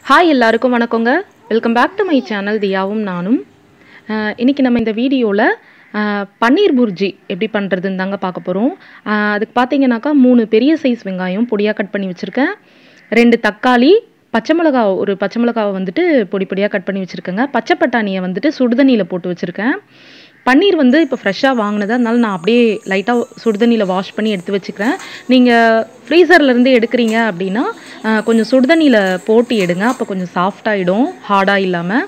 Hi எல்லாருக்கும் வணக்கங்க. Welcome back to my channel தியாவும் நானும். இன்றைக்கி நம்ம இந்த வீடியோவில் பன்னீர் புர்ஜி எப்படி பண்ணுறதுன்னு தாங்க பார்க்க போகிறோம். அதுக்கு பார்த்தீங்கன்னாக்கா 3 பெரிய சைஸ் வெங்காயம் பொடியாக கட் பண்ணி வச்சுருக்கேன். 2 தக்காளி, பச்சை மிளகாவை வந்துட்டு பொடி பொடியாக கட் பண்ணி வச்சுருக்கேங்க. பச்சை பட்டாணியை வந்துட்டு சுடுதண்ணியில் போட்டு வச்சுருக்கேன். பன்னீர் வந்து இப்போ ஃப்ரெஷ்ஷாக வாங்கினது, அதனால நான் அப்படியே லைட்டாக சுடுதண்ணியில் வாஷ் பண்ணி எடுத்து வச்சுக்கிறேன். நீங்கள் ஃப்ரீசர்லேருந்து எடுக்கிறீங்க அப்படின்னா கொஞ்சம் சுடுதண்ணியில் போட்டு எடுங்க, அப்போ கொஞ்சம் சாஃப்டாகிடும், ஹார்டாக இல்லாமல்.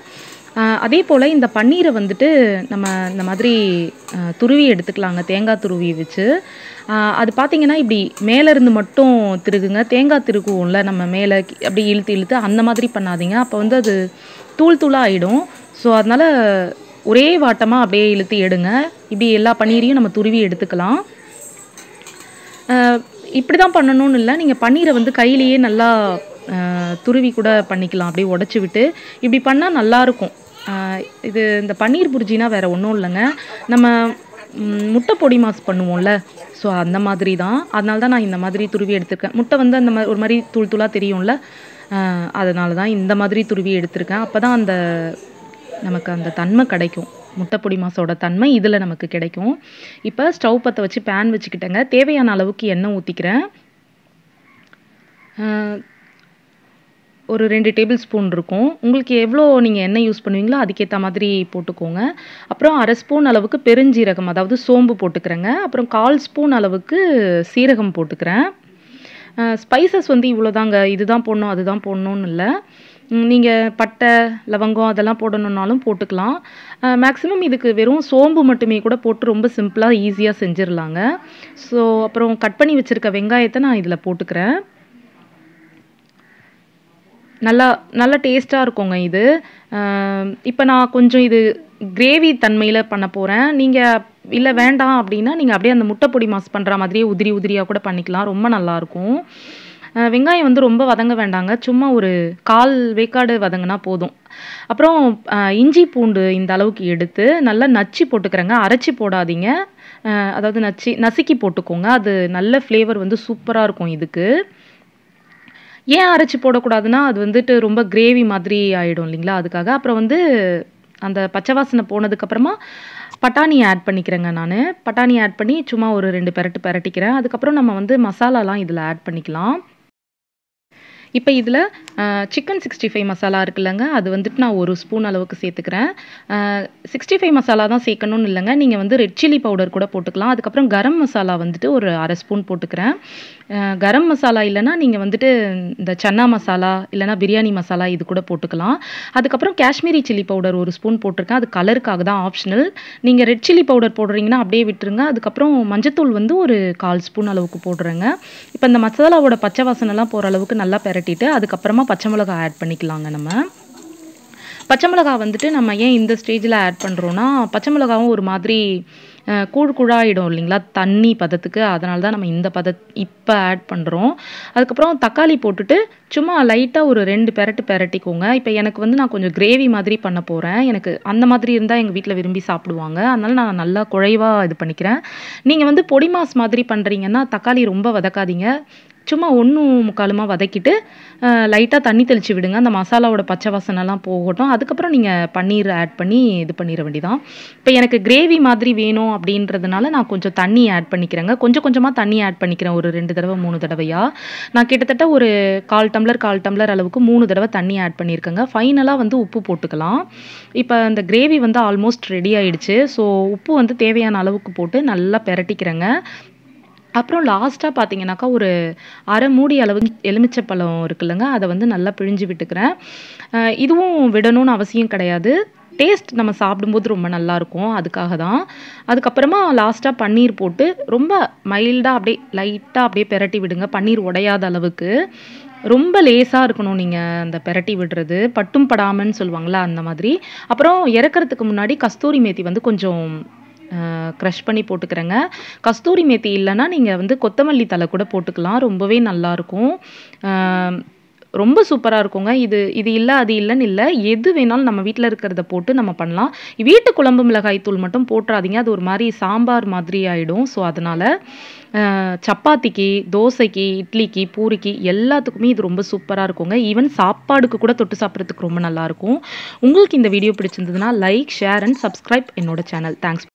அதே போல் இந்த பன்னீரை வந்துட்டு நம்ம இந்த மாதிரி துருவி எடுத்துக்கலாங்க, தேங்காய் துருவி வச்சு. அது பார்த்திங்கன்னா இப்படி மேலேருந்து மட்டும் திருகுங்க. தேங்காய் திருகுவோம்ல நம்ம மேலே, அப்படி இழுத்து அந்த மாதிரி பண்ணாதீங்க, அப்போ வந்து அது தூளாக ஆகிடும். ஸோ அதனால் ஒரே வாட்டமாக அப்படியே இழுத்து எடுங்க. இப்படி எல்லா பன்னீரையும் நம்ம துருவி எடுத்துக்கலாம். இப்படி தான் பண்ணணும்னு இல்லை, நீங்கள் பன்னீரை வந்து கையிலேயே நல்லா துருவி கூட பண்ணிக்கலாம், அப்படியே உடச்சி விட்டு. இப்படி பண்ணால் நல்லாயிருக்கும். இந்த பன்னீர் புர்ஜினா வேறு ஒன்றும் இல்லைங்க, நம்ம முட்டை பொடி மாஸ் பண்ணுவோம்ல, ஸோ அந்த மாதிரி தான். அதனால தான் நான் இந்த மாதிரி துருவி எடுத்துருக்கேன். முட்டை வந்து அந்த மாதிரி ஒரு மாதிரி தூளாக தெரியும்ல, அதனால தான் இந்த மாதிரி துருவி எடுத்திருக்கேன். அப்போ தான் நமக்கு அந்த தன்மை கிடைக்கும், முட்டை பொடி மாசோட தன்மை இதில் நமக்கு கிடைக்கும். இப்போ ஸ்டவ் பற்ற வச்சு பேன் வச்சுக்கிட்டேங்க. தேவையான அளவுக்கு எண்ணெய் ஊற்றிக்கிறேன். ஒரு 2 டேபிள் ஸ்பூன் இருக்கும். உங்களுக்கு எவ்வளோ நீங்கள் எண்ணெய் யூஸ் பண்ணுவீங்களோ அதுக்கேற்ற மாதிரி போட்டுக்கோங்க. அப்புறம் 1/2 ஸ்பூன் அளவுக்கு பெருஞ்சீரகம், அதாவது சோம்பு போட்டுக்கிறேங்க. அப்புறம் 1/4 ஸ்பூன் அளவுக்கு சீரகம் போட்டுக்கிறேன். ஸ்பைசஸ் வந்து இவ்வளோ தாங்க, இதுதான் போடணும் அதுதான் போடணும்னு இல்லை. நீங்கள் பட்டை, லவங்கம் அதெல்லாம் போடணுன்னாலும் போட்டுக்கலாம். மேக்ஸிமம் இதுக்கு வெறும் சோம்பு மட்டுமே கூட போட்டு ரொம்ப சிம்பிளாக ஈஸியாக செஞ்சிடலாங்க. ஸோ அப்புறம் கட் பண்ணி வச்சுருக்க வெங்காயத்தை நான் இதில் போட்டுக்கிறேன். நல்லா டேஸ்ட்டாக இருக்குங்க இது. இப்போ நான் கொஞ்சம் இது கிரேவி தன்மையில் பண்ண போகிறேன். நீங்கள் இல்லை வேண்டாம் அப்படின்னா நீங்கள் அப்படியே அந்த முட்டை பொடி மாஸ் பண்ணுற மாதிரியே உதிரியாக கூட பண்ணிக்கலாம், ரொம்ப நல்லாயிருக்கும். வெங்காயம் வந்து ரொம்ப வதங்க வேண்டாங்க, சும்மா ஒரு 1/4 வேக்காடு வதங்கினா போதும். அப்புறம் இஞ்சி பூண்டு இந்த அளவுக்கு எடுத்து நல்லா நச்சு போட்டுக்கிறேங்க, அரைச்சி போடாதீங்க. அதாவது நசுக்கி போட்டுக்கோங்க, அது நல்ல ஃப்ளேவர் வந்து சூப்பராக இருக்கும் இதுக்கு. ஏன் அரைச்சி போடக்கூடாதுன்னா அது வந்துட்டு ரொம்ப கிரேவி மாதிரி ஆகிடும் இல்லைங்களா, அதுக்காக. அப்புறம் வந்து அந்த பச்சை வாசனை போனதுக்கப்புறமா பட்டாணி ஆட் பண்ணிக்கிறேங்க. நான் பட்டாணி ஆட் பண்ணி சும்மா ஒரு 2 பெரட்டிக்கிறேன். அதுக்கப்புறம் நம்ம வந்து மசாலாலாம் இதில் ஆட் பண்ணிக்கலாம். இப்போ இதில் சிக்கன் 65 மசாலா இருக்குல்லங்க, அது வந்துட்டு நான் 1 ஸ்பூன் அளவுக்கு சேர்த்துக்கிறேன். 65 மசாலா தான் சேர்க்கணும்னு இல்லைங்க, நீங்கள் வந்து ரெட் சில்லி பவுடர் கூட போட்டுக்கலாம். அதுக்கப்புறம் கரம் மசாலா வந்துட்டு ஒரு 1/2 ஸ்பூன் போட்டுக்கிறேன். கரம் மசாலா இல்லைன்னா நீங்கள் வந்துட்டு இந்த சன்னா மசாலா இல்லைனா பிரியாணி மசாலா இது கூட போட்டுக்கலாம். அதுக்கப்புறம் காஷ்மீரி சில்லி பவுடர் 1 ஸ்பூன் போட்டிருக்கேன், அது கலருக்காக தான், ஆப்ஷனல். நீங்கள் ரெட் சில்லி பவுடர் போடுறீங்கன்னா அப்படியே விட்டுருங்க. அதுக்கப்புறம் மஞ்சத்தூள் வந்து ஒரு 1/4 ஸ்பூன் அளவுக்கு போடுறேங்க. இப்போ இந்த மசாலாவோட பச்சை வாசனைலாம் போகிற அளவுக்கு நல்லா பெரட்டிட்டு அதுக்கப்புறமா பச்சை மிளகா ஆட் பண்ணிக்கலாங்க. நம்ம பச்சை மிளகா வந்துட்டு நம்ம ஏன் இந்த ஸ்டேஜில் ஆட் பண்ணுறோன்னா, பச்சை மிளகாவும் ஒரு மாதிரி கூழாயிடும் இல்லைங்களா தண்ணி பதத்துக்கு, அதனால தான் நம்ம இப்போ ஆட் பண்ணுறோம். அதுக்கப்புறம் தக்காளி போட்டுட்டு சும்மா லைட்டாக ஒரு 2 பெரட்டிக்கோங்க. இப்போ எனக்கு வந்து நான் கொஞ்சம் கிரேவி மாதிரி பண்ண போகிறேன், எனக்கு அந்த மாதிரி இருந்தால் எங்கள் வீட்டில் விரும்பி சாப்பிடுவாங்க, அதனால நான் நல்லா குழைவாக இது பண்ணிக்கிறேன். நீங்கள் வந்து பொடி மாஸ் மாதிரி பண்ணுறீங்கன்னா தக்காளி ரொம்ப வதக்காதீங்க, சும்மா 1/4 வதக்கிட்டு லைட்டாக தண்ணி தெளித்து விடுங்க, அந்த மசாலாவோட பச்சை வாசனைலாம் போகட்டும். அதுக்கப்புறம் நீங்கள் பன்னீர் ஆட் பண்ணி இது பண்ணிட வேண்டியதான். இப்போ எனக்கு கிரேவி மாதிரி வேணும் அப்படின்றதுனால நான் கொஞ்சம் தண்ணி ஆட் பண்ணிக்கிறேங்க, கொஞ்சமாக தண்ணி ஆட் பண்ணிக்கிறேன், ஒரு 2 தடவை 3 தடவையாக. நான் கிட்டத்தட்ட ஒரு 1/4 டம்ளர் அளவுக்கு 3 தடவை தண்ணி ஆட் பண்ணியிருக்கேங்க. ஃபைனலாக வந்து உப்பு போட்டுக்கலாம். இப்போ அந்த கிரேவி வந்து ஆல்மோஸ்ட் ரெடி ஆகிடுச்சு. ஸோ உப்பு வந்து தேவையான அளவுக்கு போட்டு நல்லா பெரட்டிக்கிறேங்க. அப்புறம் லாஸ்ட்டாக பார்த்தீங்கன்னாக்கா ஒரு 1/2 மூடி அளவு எலுமிச்சப்பழம் இருக்குல்லங்க, அதை வந்து நல்லா பிழிஞ்சு விட்டுக்கிறேன். இதுவும் விடணும்னு அவசியம் கிடையாது, டேஸ்ட் நம்ம சாப்பிடும்போது ரொம்ப நல்லாயிருக்கும், அதுக்காக தான். அதுக்கப்புறமா லாஸ்ட்டாக பன்னீர் போட்டு ரொம்ப மைல்டாக அப்படியே லைட்டாக அப்படியே பெரட்டி விடுங்க, பன்னீர் உடையாத அளவுக்கு. ரொம்ப லேசாக இருக்கணும் நீங்கள் அந்த பெரட்டி விடுறது, பட்டும் படாமன்னு சொல்லுவாங்களா அந்த மாதிரி. அப்புறம் இறக்கிறதுக்கு முன்னாடி கஸ்தூரி மேத்தி வந்து கொஞ்சம் க்ரஷ் பண்ணி போட்டுக்கிறேங்க. கஸ்தூரி மேத்தி இல்லைன்னா நீங்கள் வந்து கொத்தமல்லி தழை கூட போட்டுக்கலாம், ரொம்பவே நல்லாயிருக்கும். ரொம்ப சூப்பரா இருக்குங்க. இது இல்ல, அது இல்லன்னு இல்ல. எது வேணாலும் நம்ம வீட்ல இருக்கிறத போட்டு நம்ம பண்ணலாம். வீட்டு குழம்பு மிளகாய் தூள் மட்டும் போட்றாதீங்க. அது ஒரு மாரி சாம்பார் மாதிரி ஆயிடும். ஸோ, அதனால சப்பாத்திக்கு, தோசைக்கு, இட்லிக்கு, பூரிக்கு எல்லாத்துக்குமே இது ரொம்ப சூப்பரா இருக்குங்க. ஈவன் சாப்பாடுக்கு கூட தொட்டு சாப்பிடுறதுக்கு ரொம்ப நல்லாருக்கும். உங்களுக்கு இந்த வீடியோ பிடிச்சிருந்ததுன்னா, லைக், ஷேர் அண்ட் சப்ஸ்கிரைப் என்னோட சேனல். தேங்க்ஸ்.